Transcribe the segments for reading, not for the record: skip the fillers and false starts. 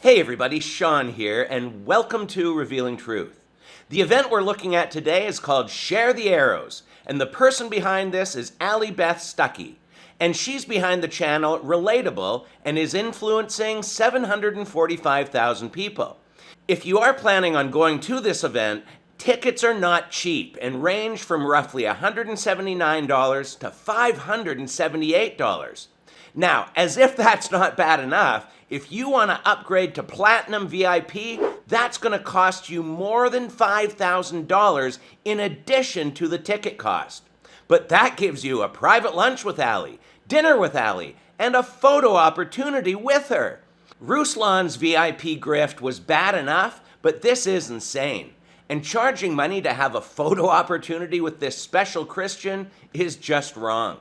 Hey everybody, Sean here, and welcome to Revealing Truth. The event we're looking at today is called Share the Arrows, and the person behind this is Allie Beth Stucky, and she's behind the channel Relatable and is influencing 745,000 people. If you are planning on going to this event, tickets are not cheap and range from roughly $179 to $578. Now, as if that's not bad enough, if you want to upgrade to Platinum VIP, that's going to cost you more than $5,000 in addition to the ticket cost. But that gives you a private lunch with Allie, dinner with Allie, and a photo opportunity with her. Ruslan's VIP grift was bad enough, but this is insane. And charging money to have a photo opportunity with this special Christian is just wrong.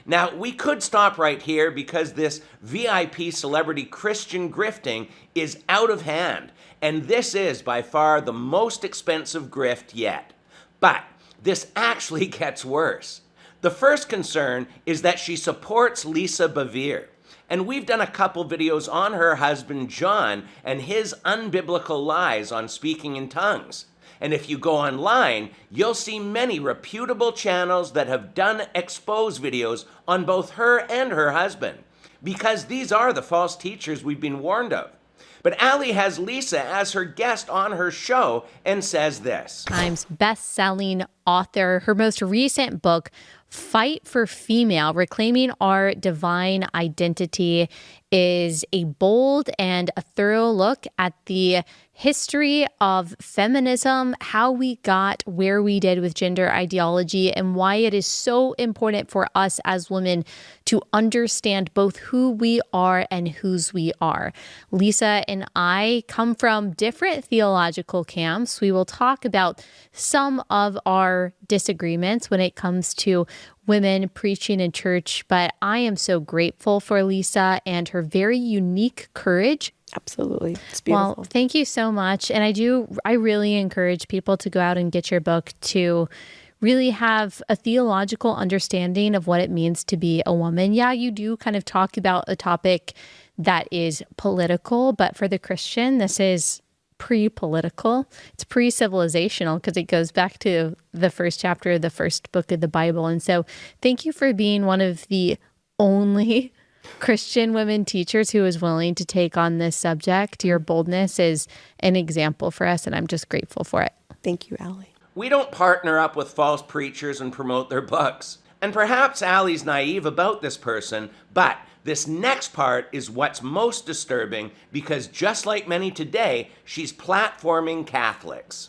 Now, we could stop right here because this VIP celebrity Christian grifting is out of hand, and this is by far the most expensive grift yet. But this actually gets worse. The first concern is that she supports Lisa Bevere, and we've done a couple videos on her husband John and his unbiblical lies on speaking in tongues. And if you go online, you'll see many reputable channels that have done expose videos on both her and her husband, because these are the false teachers we've been warned of. But Allie has Lisa as her guest on her show and says this. Times best-selling author. Her most recent book, Fight for Female, Reclaiming Our Divine Identity, is a bold and a thorough look at the history of feminism, how we got where we did with gender ideology, and why it is so important for us as women to understand both who we are and whose we are. Lisa and I come from different theological camps. We will talk about some of our disagreements when it comes to women preaching in church, but I am so grateful for Lisa and her very unique courage. Absolutely. It's beautiful. Well, thank you so much. And I really encourage people to go out and get your book to really have a theological understanding of what it means to be a woman. Yeah, you do kind of talk about a topic that is political, but for the Christian, this is pre-political. It's pre-civilizational because it goes back to the first chapter of the first book of the Bible. And so thank you for being one of the only Christian women teachers who is willing to take on this subject. Your boldness is an example for us, and I'm just grateful for it. Thank you, Allie. We don't partner up with false preachers and promote their books. And perhaps Allie's naive about this person, but this next part is what's most disturbing because just like many today, she's platforming Catholics.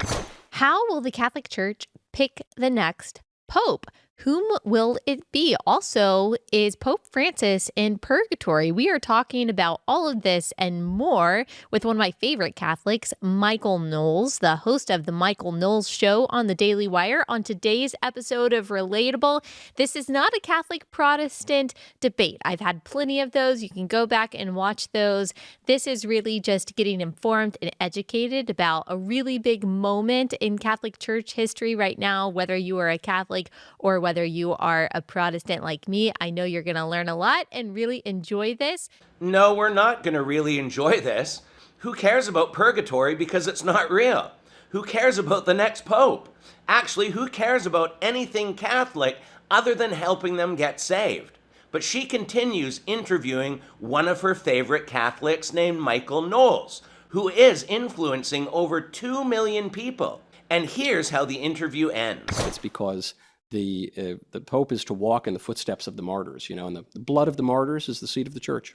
How will the Catholic Church pick the next pope? Whom will it be? Also, is Pope Francis in purgatory? We are talking about all of this and more with one of my favorite Catholics, MichaelKnowles, the host of the MichaelKnowles Show on the Daily Wire, on today's episode of Relatable. This is not a Catholic Protestant debate. I've had plenty of those. You can go back and watch those. This is really just getting informed and educated about a really big moment in Catholic Church history right now, whether you are a Catholic or whether you are a Protestant like me. I know you're going to learn a lot and really enjoy this. No, we're not going to really enjoy this. Who cares about purgatory because it's not real? Who cares about the next pope? Actually, who cares about anything Catholic other than helping them get saved? But she continues interviewing one of her favorite Catholics named MichaelKnowles, who is influencing over 2 million people. And here's how the interview ends. It's because the Pope is to walk in the footsteps of the martyrs, and the blood of the martyrs is the seat of the church.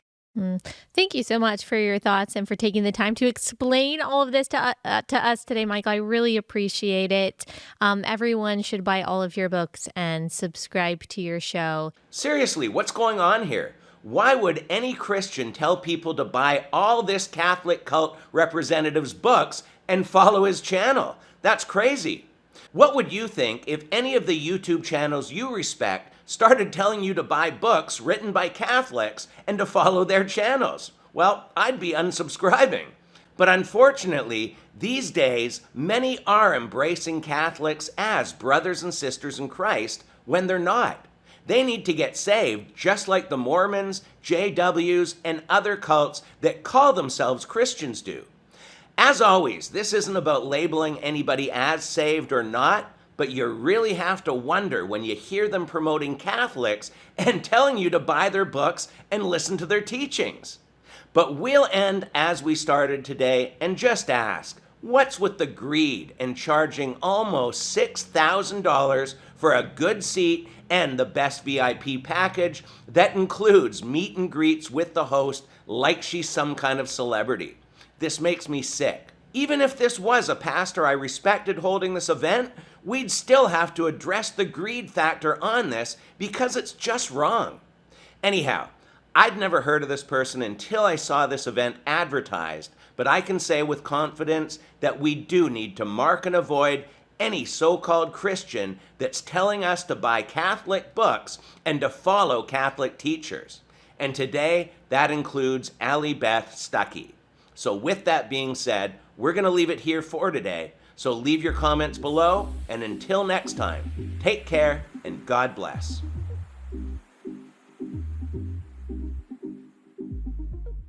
Thank you so much for your thoughts and for taking the time to explain all of this to us today, Michael. I really appreciate it. Everyone should buy all of your books and subscribe to your show. Seriously, what's going on here? Why would any Christian tell people to buy all this Catholic cult representative's books and follow his channel? That's crazy. What would you think if any of the YouTube channels you respect started telling you to buy books written by Catholics and to follow their channels? Well, I'd be unsubscribing. But unfortunately, these days, many are embracing Catholics as brothers and sisters in Christ when they're not. They need to get saved just like the Mormons, JWs, and other cults that call themselves Christians do. As always, this isn't about labeling anybody as saved or not, but you really have to wonder when you hear them promoting Catholics and telling you to buy their books and listen to their teachings. But we'll end as we started today and just ask, what's with the greed and charging almost $6,000 for a good seat and the best VIP package that includes meet and greets with the host like she's some kind of celebrity? This makes me sick. Even if this was a pastor I respected holding this event, we'd still have to address the greed factor on this because it's just wrong. Anyhow, I'd never heard of this person until I saw this event advertised, but I can say with confidence that we do need to mark and avoid any so-called Christian that's telling us to buy Catholic books and to follow Catholic teachers. And today, that includes Allie Beth Stucky. So with that being said, we're going to leave it here for today. So leave your comments below, and until next time, take care and God bless.